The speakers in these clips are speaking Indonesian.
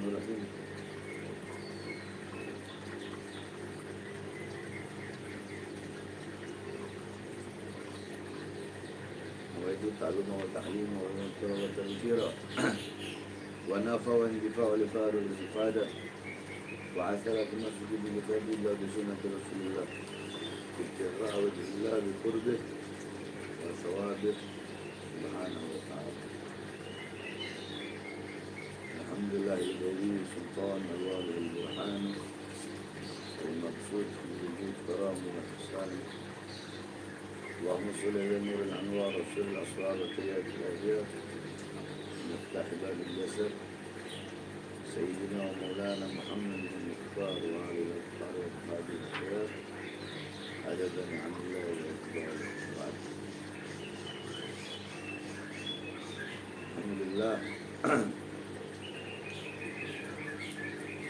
Bismillahirrahmanirrahim. Wa itu ta'luma wa ta'lima wa nuntura wa tanfira wa nafa wa indifa wa lifaru wa istifada wa asara tunasuki bi kitabillah bi sunnati rasulillah ibtirra wa jillah bi qurbih wa sawabih subhanahu wa ta'ala. Alhamdulillah ilaihi sultan al-wali al-burhan al-maqsud bi karam wa ihsan. اللهم صل على نور الانوار وسر الاسرار وكليات الاجيال مفتاح باب الجسر سيدنا ومولانا محمد المختار وعلى الاختار واصحاب الخيار عدد نعم الله والاكبار بعد. Alhamdulillah.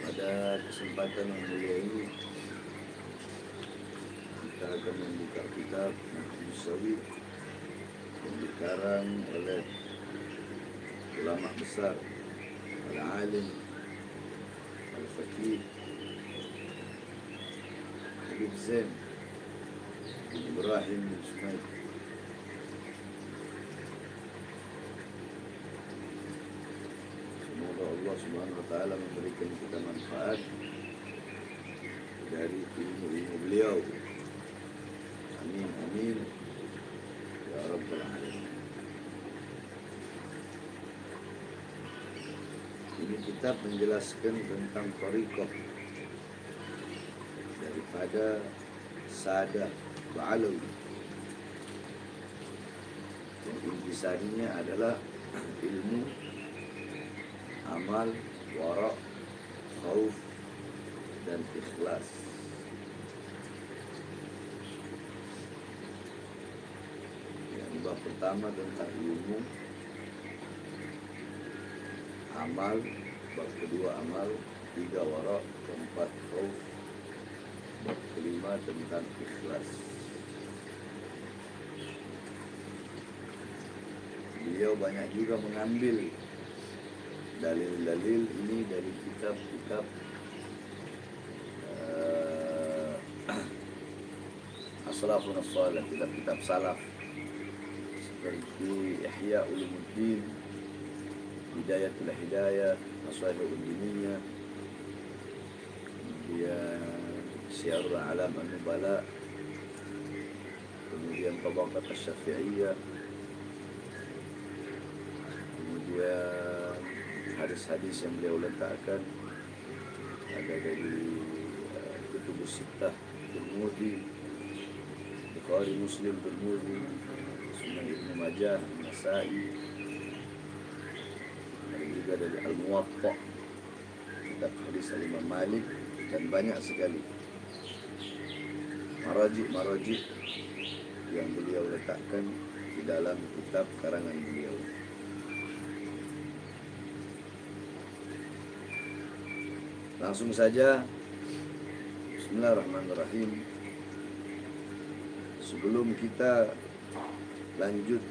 Pada kesempatan yang mulia ini kita akan membuka kitab Musawi yang dikarang oleh ulama besar, al-alim, al-faqih Habib Zain bin Ibrahim bin Ismail. Semoga Allah Subhanahu wa ta'ala memberikan kita manfaat dari ilmu-ilmu beliau. Amin, amin. Ya Rabbal Alamin. Ini kitab menjelaskan tentang thariqah daripada Sadah Ba'alawi. Yang intisarinya adalah ilmu, amal, wara', khauf, dan ikhlas. Bab pertama tentang ilmu, amal, bab kedua amal, tiga wara', keempat khauf, bab kelima tentang ikhlas. Beliau banyak juga mengambil dalil-dalil ini dari kitab-kitab as-salafun as-salih, kitab-kitab salaf seperti Ihya Ulumuddin, Hidayatul Hidayah, Masalihul Diniyah, kemudian Syiarul Alam An-Nubala, kemudian Tabaqat Asy-Syafi'iyah, kemudian hadis-hadis yang beliau letakkan ada dari Kutubus Sittah, Tirmidzi, Bukhari, Muslim, Tirmidzi, Sunan Ibnu Majah, Nasa'i, ada juga dari Al-Muwatta, kitab hadis Al-Imam Malik, dan banyak sekali maraji' yang beliau letakkan di dalam kitab karangan beliau. Langsung saja, Bismillahirrahmanirrahim. Sebelum kita lanjut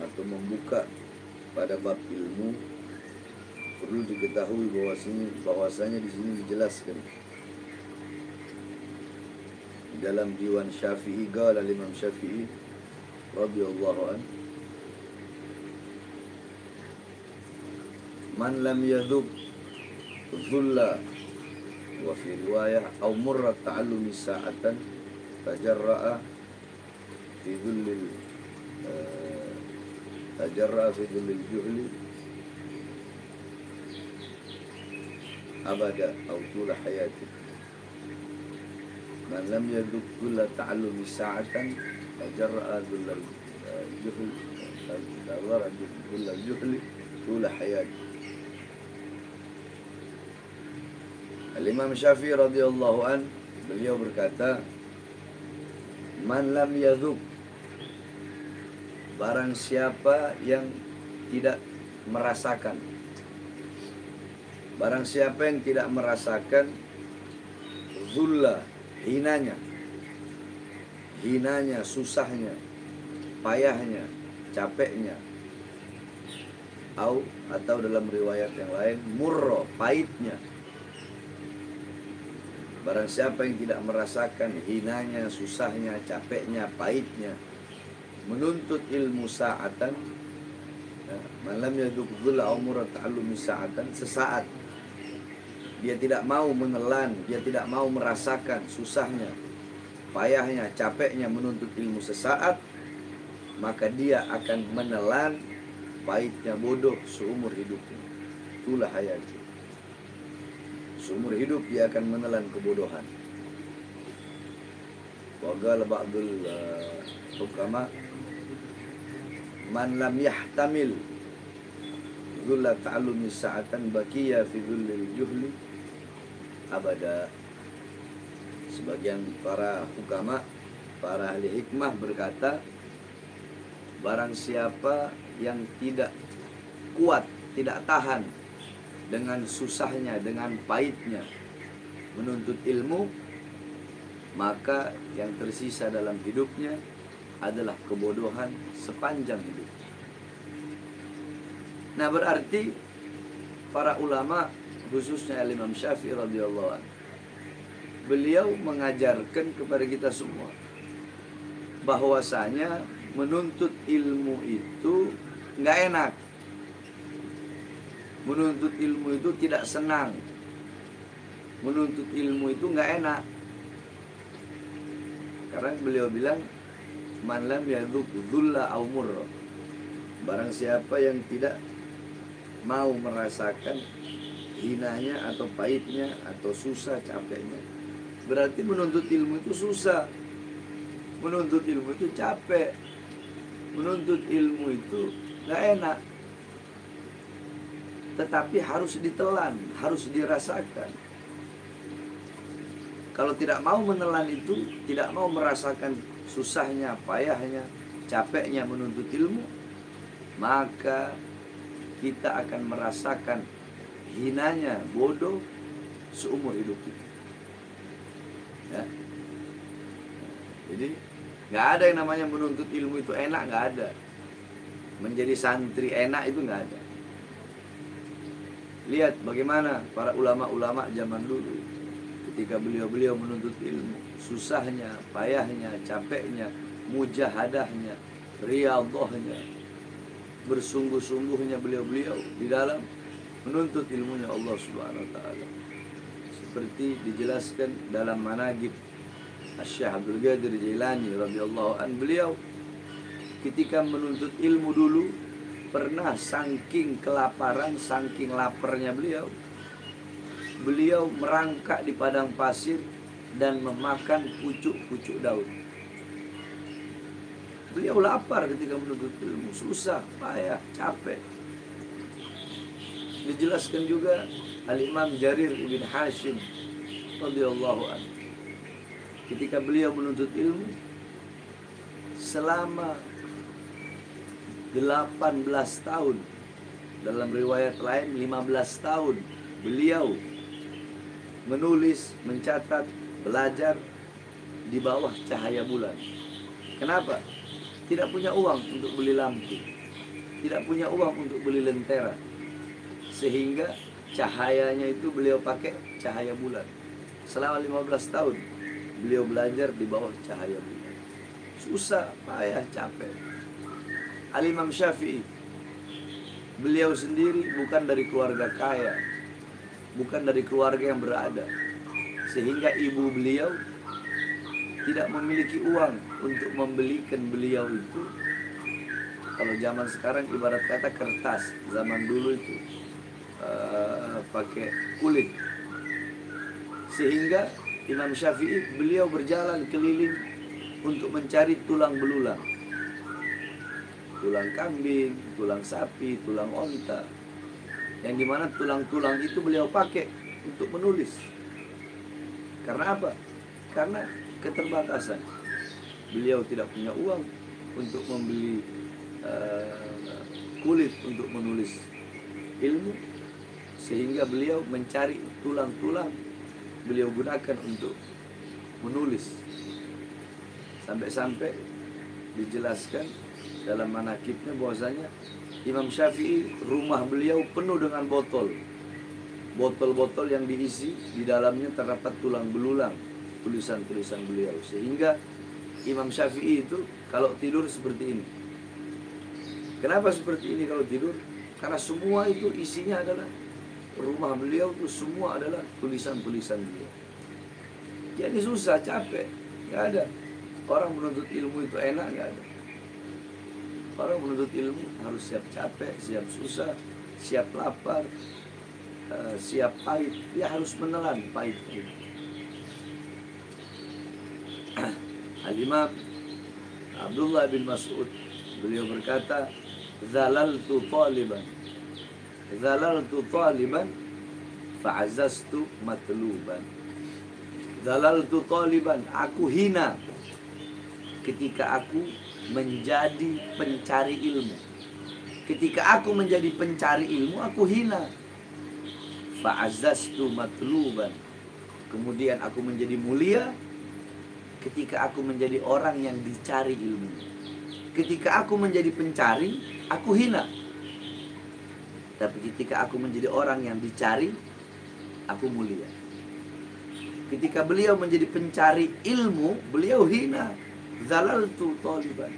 atau membuka pada bab ilmu, perlu diketahui bahwasanya di sini dijelaskan dalam diwan Syafi'i, qala Imam Syafi'i radhiyallahu an, man lam yadhub dhulla wa fi riwayah aw murra ta'allumi sa'atan tajarra'a fi dhullil juhli abada aw tula hayati. Man lam yadhub dhulla ta'allumi sa'atan tajarra'a dhullil juhli tula hayati. Al-Imam Syafi'i radhiyallahu an, beliau berkata, man lam yadhub, barang siapa yang tidak merasakan, barang siapa yang tidak merasakan zulla, hinanya, susahnya, payahnya, capeknya, atau dalam riwayat yang lain murro, pahitnya. Barang siapa yang tidak merasakan hinanya, susahnya, capeknya, pahitnya menuntut ilmu sa'atan, malam yaduk dhulla umur ta'allumi sa'atan, sesaat dia tidak mau menelan, dia tidak mau merasakan susahnya, payahnya, capeknya menuntut ilmu sesaat, maka dia akan menelan pahitnya bodoh seumur hidupnya. Itulah hayati. Seumur hidup dia akan menelan kebodohan. Wa qala ba'dul hukama man lam yahtamil dhulla ta'allumi sa'atan baqiya fi dhullil juhli abada. Sebagian para hukama, para ahli hikmah berkata, barang siapa yang tidak kuat, tidak tahan dengan susahnya, dengan pahitnya menuntut ilmu, maka yang tersisa dalam hidupnya adalah kebodohan sepanjang hidup. Nah, berarti para ulama, khususnya Imam Syafi'i radhiyallahu anhu, beliau mengajarkan kepada kita semua bahwasanya menuntut ilmu itu nggak enak. Menuntut ilmu itu tidak senang. Menuntut ilmu itu nggak enak. Karena beliau bilang, man lam yadhuq dhulla aw murra. Barang siapa yang tidak mau merasakan hinanya atau pahitnya atau susah capeknya, berarti menuntut ilmu itu susah. Menuntut ilmu itu capek. Menuntut ilmu itu nggak enak. Tetapi harus ditelan, harus dirasakan. Kalau tidak mau menelan itu, tidak mau merasakan susahnya, payahnya, capeknya menuntut ilmu, maka kita akan merasakan hinanya bodoh seumur hidup kita. Ya. Jadi nggak ada yang namanya menuntut ilmu itu enak, nggak ada. Menjadi santri enak itu nggak ada. Lihat bagaimana para ulama-ulama zaman dulu ketika beliau-beliau menuntut ilmu, susahnya, payahnya, capeknya, mujahadahnya, riyadhahnya, bersungguh-sungguhnya beliau-beliau di dalam menuntut ilmunya Allah Subhanahu wa taala. Seperti dijelaskan dalam Manaqib Asy-Syaikh Abdul Qadir Jailani radhiyallahu an, beliau ketika menuntut ilmu dulu pernah saking kelaparan, saking laparnya beliau merangkak di padang pasir dan memakan pucuk-pucuk daun. Beliau lapar ketika menuntut ilmu, susah, payah, capek. Dijelaskan juga Al-Imam Jarir ibn Hashim radhiyallahu anhu, ketika beliau menuntut ilmu selama 18 tahun, dalam riwayat lain 15 tahun, beliau menulis, mencatat, belajar di bawah cahaya bulan. Kenapa? Tidak punya uang untuk beli lampu, tidak punya uang untuk beli lentera, sehingga cahayanya itu beliau pakai cahaya bulan. Selama 15 tahun beliau belajar di bawah cahaya bulan. Susah, payah, capek. Al-Imam Syafi'i, beliau sendiri bukan dari keluarga kaya, bukan dari keluarga yang berada, sehingga ibu beliau tidak memiliki uang untuk membelikan beliau itu, kalau zaman sekarang ibarat kata kertas, zaman dulu itu pakai kulit. Sehingga Imam Syafi'i, beliau berjalan keliling untuk mencari tulang belulang, tulang kambing, tulang sapi, tulang onta, yang dimana tulang-tulang itu beliau pakai untuk menulis. Karena apa? Karena keterbatasan. Beliau tidak punya uang untuk membeli kulit untuk menulis ilmu, sehingga beliau mencari tulang-tulang, beliau gunakan untuk menulis. Sampai-sampai dijelaskan dalam manaqibnya bahwasanya Imam Syafi'i, rumah beliau penuh dengan botol-botol yang diisi di dalamnya terdapat tulang belulang, tulisan-tulisan beliau. Sehingga Imam Syafi'i itu kalau tidur seperti ini. Kenapa seperti ini kalau tidur? Karena semua itu isinya adalah, rumah beliau itu semua adalah tulisan-tulisan beliau. Jadi susah, capek, nggak ada. Orang menuntut ilmu itu enak, nggak ada. Orang menuntut ilmu harus siap capek, siap susah, siap lapar, siap pahit. Dia harus menelan pahit. Al-Imam Abdullah bin Mas'ud, beliau berkata, zalaltu taliban fa'azaztu matluban. Zalaltu taliban, aku hina ketika aku menjadi pencari ilmu. Ketika aku menjadi pencari ilmu, aku hina. Fa'azaztu matluban, kemudian aku menjadi mulia ketika aku menjadi orang yang dicari ilmu. Ketika aku menjadi pencari, aku hina. Tapi ketika aku menjadi orang yang dicari, aku mulia. Ketika beliau menjadi pencari ilmu, beliau hina. Zalaltu taliban.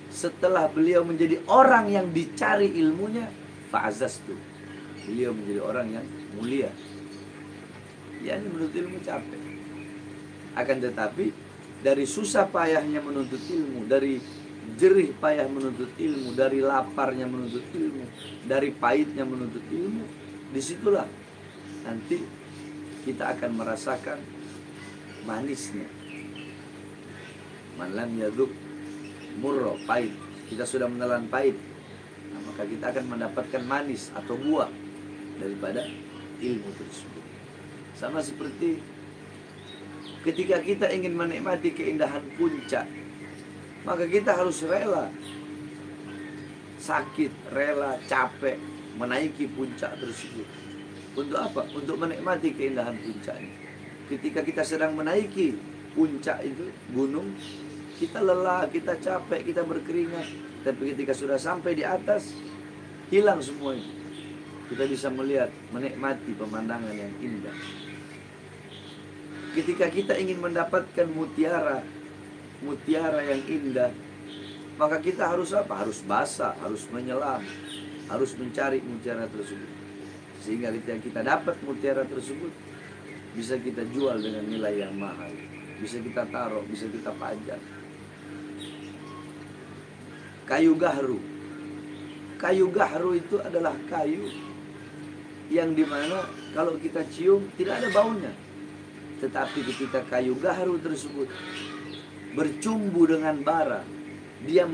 Setelah beliau menjadi orang yang dicari ilmunya, fa'azaztu, beliau menjadi orang yang mulia. Ya, ini menuntut ilmu capek. Akan tetapi dari susah payahnya menuntut ilmu, dari jerih payah menuntut ilmu, dari laparnya menuntut ilmu, dari pahitnya menuntut ilmu, disitulah nanti kita akan merasakan manisnya. Man lam yaduk murro, pahit. Kita sudah menelan pahit, nah, maka kita akan mendapatkan manis atau buah daripada ilmu tersebut. Sama seperti ketika kita ingin menikmati keindahan puncak, maka kita harus rela sakit, rela capek menaiki puncak tersebut. Untuk apa? Untuk menikmati keindahan puncaknya. Ketika kita sedang menaiki puncak itu, gunung, kita lelah, kita capek, kita berkeringat. Tapi ketika sudah sampai di atas, hilang semuanya. Kita bisa melihat, menikmati pemandangan yang indah. Ketika kita ingin mendapatkan mutiara yang indah, maka kita harus apa? Harus basah, harus menyelam, harus mencari mutiara tersebut. Sehingga ketika kita dapat mutiara tersebut, bisa kita jual dengan nilai yang mahal, bisa kita taruh, bisa kita pajak. Kayu gahru itu adalah kayu yang dimana kalau kita cium tidak ada baunya. Tetapi ketika kayu gahru tersebut bercumbu dengan bara, dia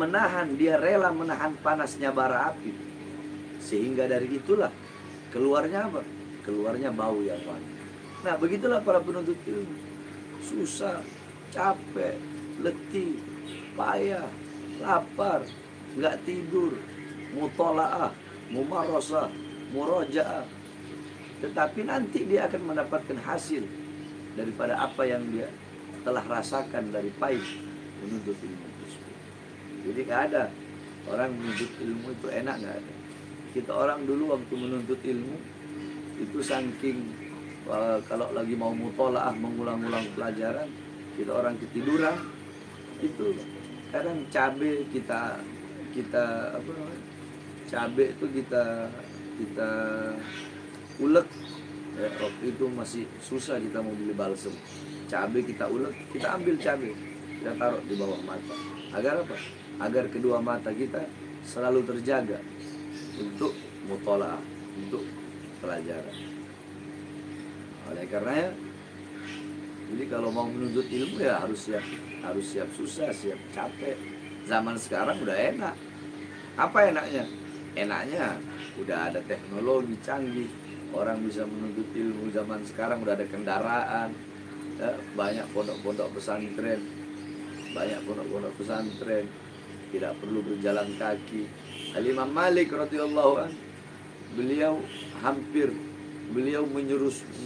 rela menahan panasnya bara api. Sehingga dari itulah keluarnya apa? Keluarnya bau yang wangi. Nah, begitulah para penuntut ilmu. Susah, capek, letih, payah, lapar, nggak tidur, mutola'ah, mumarosah, murojaah. Tetapi nanti dia akan mendapatkan hasil daripada apa yang dia telah rasakan dari pahit menuntut ilmu tersebut. Jadi nggak ada orang menuntut ilmu itu enak, nggak ada. Kita orang dulu waktu menuntut ilmu itu saking kalau lagi mau mutola'ah, mengulang-ulang pelajaran, kita orang ketiduran, itu kadang cabe kita apa namanya, cabe itu kita ulek. Ya, waktu itu masih susah kita mau beli balsem. Cabe kita ulek, kita ambil cabe, kita taruh di bawah mata. Agar apa? Agar kedua mata kita selalu terjaga untuk mutola'ah, untuk pelajaran. Oleh karenanya, jadi kalau mau menuntut ilmu ya harus siap susah, siap capek. Zaman sekarang udah enak. Apa enaknya? Enaknya udah ada teknologi canggih. Orang bisa menuntut ilmu zaman sekarang, udah ada kendaraan, ya, banyak pondok-pondok pesantren, tidak perlu berjalan kaki. Al-Imam Malik radhiyallahu anhu, beliau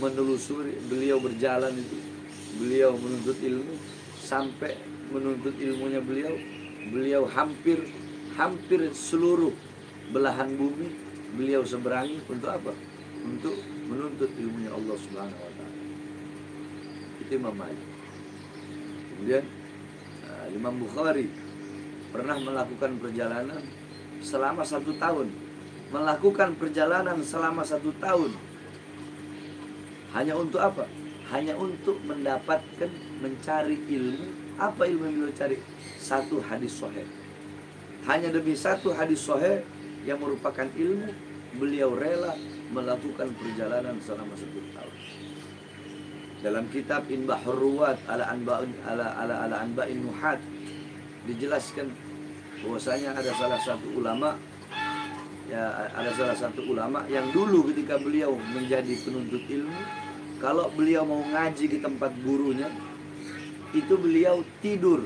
menelusuri, beliau berjalan itu, beliau menuntut ilmu, sampai menuntut ilmunya beliau hampir hampir seluruh belahan bumi beliau seberangi untuk apa? Untuk menuntut ilmunya Allah Subhanahu wa taala. Itu Imam Malik. Kemudian Imam Bukhari pernah melakukan perjalanan selama 1 tahun. Melakukan perjalanan selama 1 tahun. Hanya untuk apa? Hanya untuk mendapatkan, mencari ilmu. Apa ilmu yang beliau cari? 1 hadis sahih. Hanya demi 1 hadis sahih yang merupakan ilmu, beliau rela melakukan perjalanan selama 1 tahun. Dalam kitab Inbahur Ruwat ala Anba'in Nuhat dijelaskan bahwasanya ada salah satu ulama, yang dulu ketika beliau menjadi penuntut ilmu, kalau beliau mau ngaji di tempat gurunya, itu beliau tidur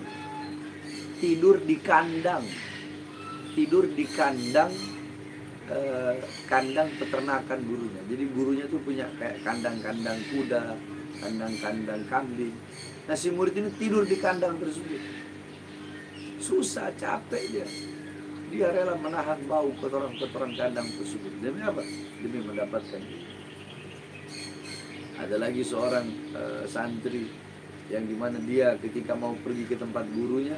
di kandang, kandang peternakan gurunya. Jadi gurunya tuh punya kayak kandang-kandang kuda, kandang-kandang kambing. Nah, si murid ini tidur di kandang tersebut. Susah, capek dia rela menahan bau kotoran kandang tersebut. Demi apa? Demi mendapatkan ilmu. Ada lagi seorang santri yang dimana dia ketika mau pergi ke tempat gurunya,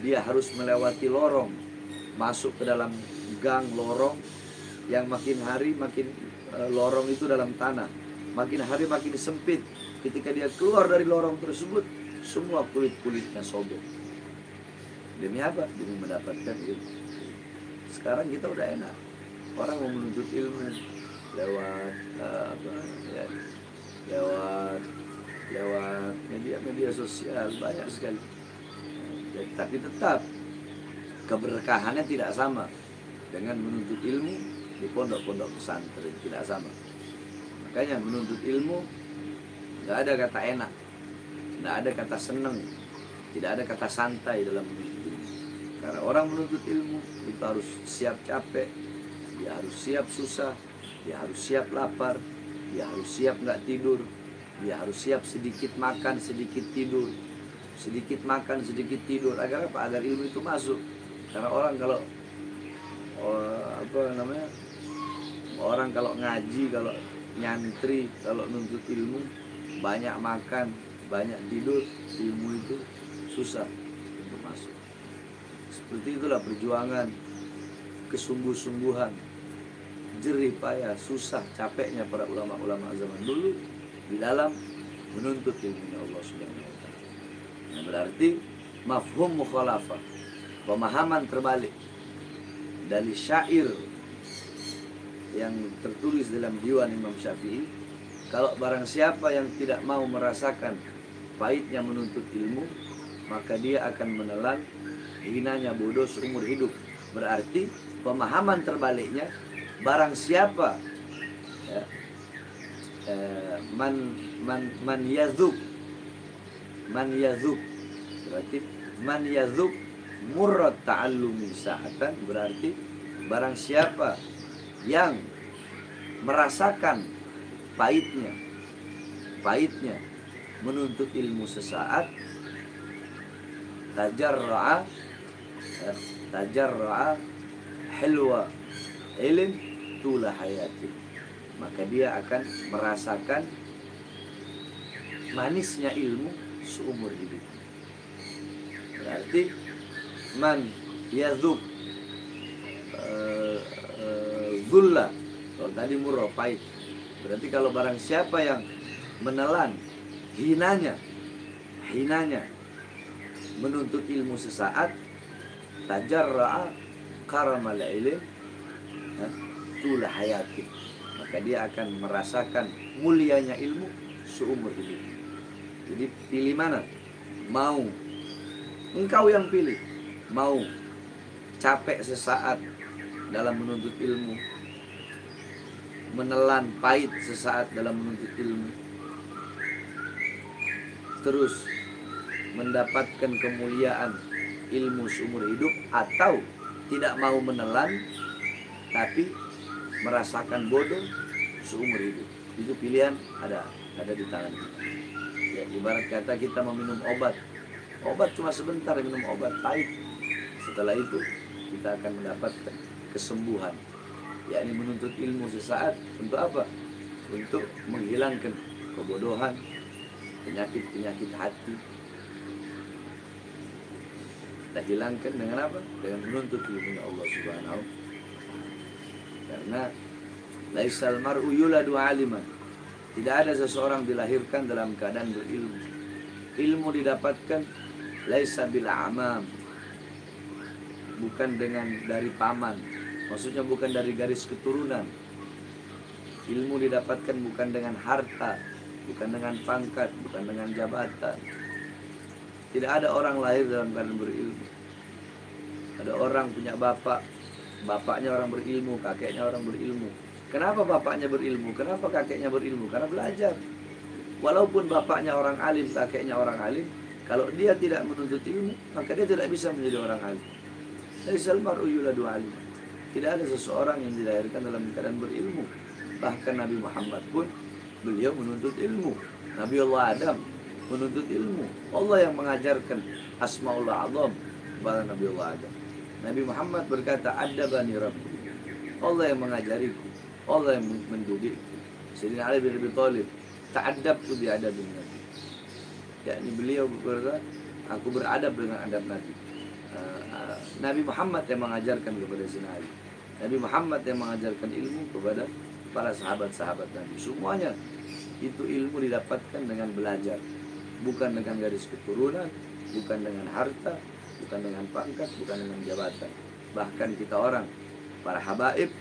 dia harus melewati lorong, masuk ke dalam gang lorong yang makin hari makin lorong itu dalam tanah, makin hari makin sempit. Ketika dia keluar dari lorong tersebut, semua kulit-kulitnya sobek. Demi apa? Demi mendapatkan ilmu. Sekarang kita udah enak, orang mau menuntut ilmu lewat lewat media sosial, banyak sekali. Tapi tetap keberkahannya tidak sama dengan menuntut ilmu di pondok-pondok pesantren, tidak sama. Makanya menuntut ilmu nggak ada kata enak, nggak ada kata seneng, tidak ada kata santai dalam menuntut ilmu. Karena orang menuntut ilmu itu harus siap capek, dia harus siap susah, dia harus siap lapar, dia harus siap nggak tidur, dia harus siap sedikit makan sedikit tidur, sedikit makan sedikit tidur. Agar apa? Agar ilmu itu masuk. Karena orang kalau orang kalau ngaji, kalau nyantri, kalau nuntut ilmu, banyak makan, banyak tidur, ilmu itu susah untuk masuk. Seperti itulah perjuangan, kesungguh-sungguhan, jerih payah, susah, capeknya para ulama-ulama zaman dulu di dalam menuntut ilmunya Allah Subhanahu wa taala. Nah, berarti mafhum mukhalafah, pemahaman terbalik dari syair yang tertulis dalam diwan Imam Syafi'i, kalau barang siapa yang tidak mau merasakan pahitnya menuntut ilmu, maka dia akan menelan hinanya bodoh seumur hidup. Berarti pemahaman terbaliknya, barang siapa man yazuk, berarti man yazuk murrat ta'allumi sa'atan, berarti barang siapa yang merasakan pahitnya menuntut ilmu sesaat, tajarra'a hilwa ilm tula hayati, maka dia akan merasakan manisnya ilmu seumur hidup. Berarti man yazuk zulla, kalau tadi murrah pahit, berarti kalau barang siapa yang menelan hinanya menuntut ilmu sesaat, tajarra'a karamal ilm tula hayati, maka dia akan merasakan mulianya ilmu seumur hidup. Jadi pilih mana? Mau engkau yang pilih, mau capek sesaat dalam menuntut ilmu, menelan pahit sesaat dalam menuntut ilmu, terus mendapatkan kemuliaan ilmu seumur hidup, atau tidak mau menelan tapi merasakan bodoh seumur hidup. Itu pilihan ada di tangan kita. Ya, ibarat kata kita meminum obat cuma sebentar, minum obat pahit, setelah itu kita akan mendapatkan kesembuhan, yakni menuntut ilmu sesaat untuk apa? Untuk menghilangkan kebodohan, penyakit-penyakit hati. Kita hilangkan dengan apa? Dengan menuntut ilmu Allah Subhanahu. Karena laisal mar'u yuladu aliman. Tidak ada seseorang dilahirkan dalam keadaan berilmu. Ilmu didapatkan laisa bil a'mam, bukan dengan dari paman, maksudnya bukan dari garis keturunan. Ilmu didapatkan bukan dengan harta, bukan dengan pangkat, bukan dengan jabatan. Tidak ada orang lahir dalam keadaan berilmu. Ada orang punya bapak, bapaknya orang berilmu, kakeknya orang berilmu. Kenapa bapaknya berilmu? Kenapa kakeknya berilmu? Karena belajar. Walaupun bapaknya orang alim, kakeknya orang alim, kalau dia tidak menuntut ilmu, maka dia tidak bisa menjadi orang alim. Laisal mar'u yuladu alim. Tidak ada seseorang yang dilahirkan dalam keadaan berilmu. Bahkan Nabi Muhammad pun beliau menuntut ilmu. Nabi Allah Adam menuntut ilmu. Allah yang mengajarkan Asmaul A'zam kepada Nabi Allah Adam. Nabi Muhammad berkata, "Adabani Rabbi." Allah yang mengajariku, Allah yang mendidikku. Sayyidina Ali bin Abi Thalib, "Ta'addabtu bi adabin Nabi." Yakni beliau berkata, aku beradab dengan adab Nabi. Nabi Muhammad yang mengajarkan kepada Sayyidina Ali. Nabi Muhammad yang mengajarkan ilmu kepada para sahabat-sahabat Nabi. Semuanya itu ilmu didapatkan dengan belajar, bukan dengan garis keturunan, bukan dengan harta, bukan dengan pangkat, bukan dengan jabatan. Bahkan kita orang, para habaib,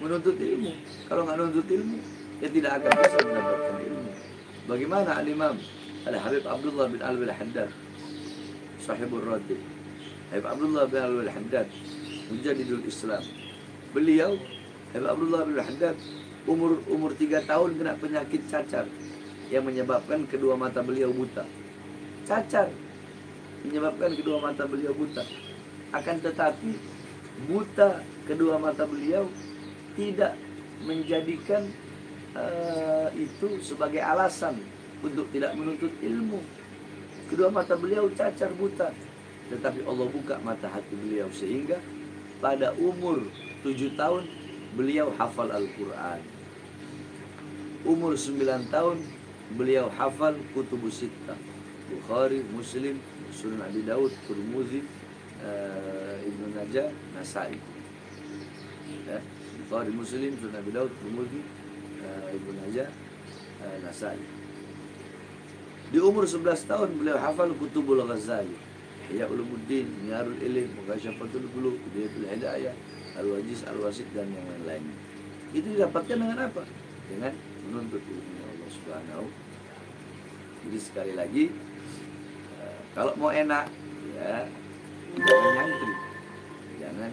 menuntut ilmu. Kalau nggak menuntut ilmu, dia tidak akan bisa mendapatkan ilmu. Bagaimana Al-Imam Al-Habib Abdullah bin Alwi Al-Haddad, sahibul Radid, Habib Abdullah bin Alwi Al-Haddad, Mujaddidul Islam. Beliau, Habib Abdullah bin Al-Haddad, umur 3 tahun kena penyakit cacar yang menyebabkan kedua mata beliau buta. Cacar menyebabkan kedua mata beliau buta. Akan tetapi buta kedua mata beliau tidak menjadikan itu sebagai alasan untuk tidak menuntut ilmu. Kedua mata beliau cacar buta, tetapi Allah buka mata hati beliau sehingga pada umur 7 tahun beliau hafal Al-Quran. Umur 9 tahun beliau hafal Kutubus Sittah, Bukhari, Muslim, Sunan Abi Daud, Tirmidzi, Ibnu Najah, Nasai. Ya, Bukhari, Muslim, Sunan Abi Daud, Tirmidzi, Ibnu Najah, Nasai. Di umur 11 tahun beliau hafal Kutubul Ghazali, Ihya Ulumuddin, Minarul Ilm, Mughasyafatul Qulub, Bidayatul Hidayah, Al-Wajiz, Al-Wasid, dan yang lain-lainnya. Itu didapatkan dengan apa? Dengan menuntut ilmu Allah Subhanahu. Jadi sekali lagi, kalau mau enak, ya jangan nyantri, jangan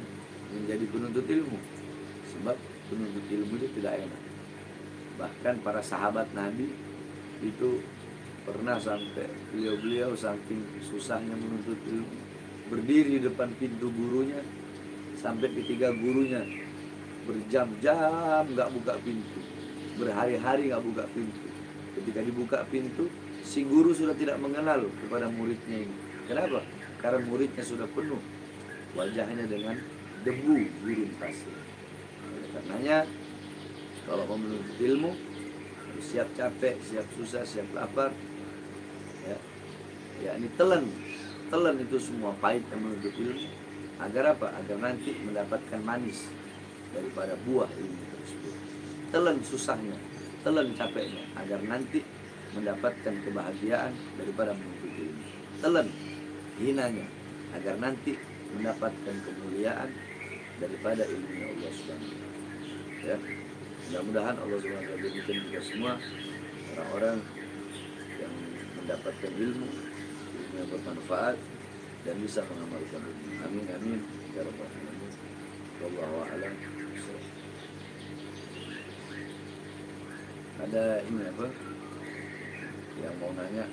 menjadi penuntut ilmu, sebab penuntut ilmu itu tidak enak. Bahkan para sahabat Nabi itu pernah sampai beliau saking susahnya menuntut ilmu, berdiri di depan pintu gurunya sampai ketiga gurunya berjam-jam nggak buka pintu, berhari-hari nggak buka pintu. Ketika dibuka pintu, si guru sudah tidak mengenal kepada muridnya ini. Kenapa? Karena muridnya sudah penuh wajahnya dengan debu gurun pasir. Oleh karenanya, kalau mau menuntut ilmu, harus siap capek, siap susah, siap lapar. Ya, ini telan itu semua pahit yang menuntut ilmu. Agar apa? Agar nanti mendapatkan manis daripada buah ilmu tersebut. Telan susahnya, telan capeknya, agar nanti mendapatkan kebahagiaan daripada menuntut ilmu. Telan hinanya, agar nanti mendapatkan kemuliaan daripada ilmunya Allah Subhanahu. Ya, mudah-mudahan Allah Subhanahu menjadikan kita semua orang-orang yang mendapatkan ilmu yang bermanfaat dan bisa mengamalkan ilmu. Amin amin ya rabbal alamin. Wallahu a'lam. Ada ini apa? Yang mau nanya?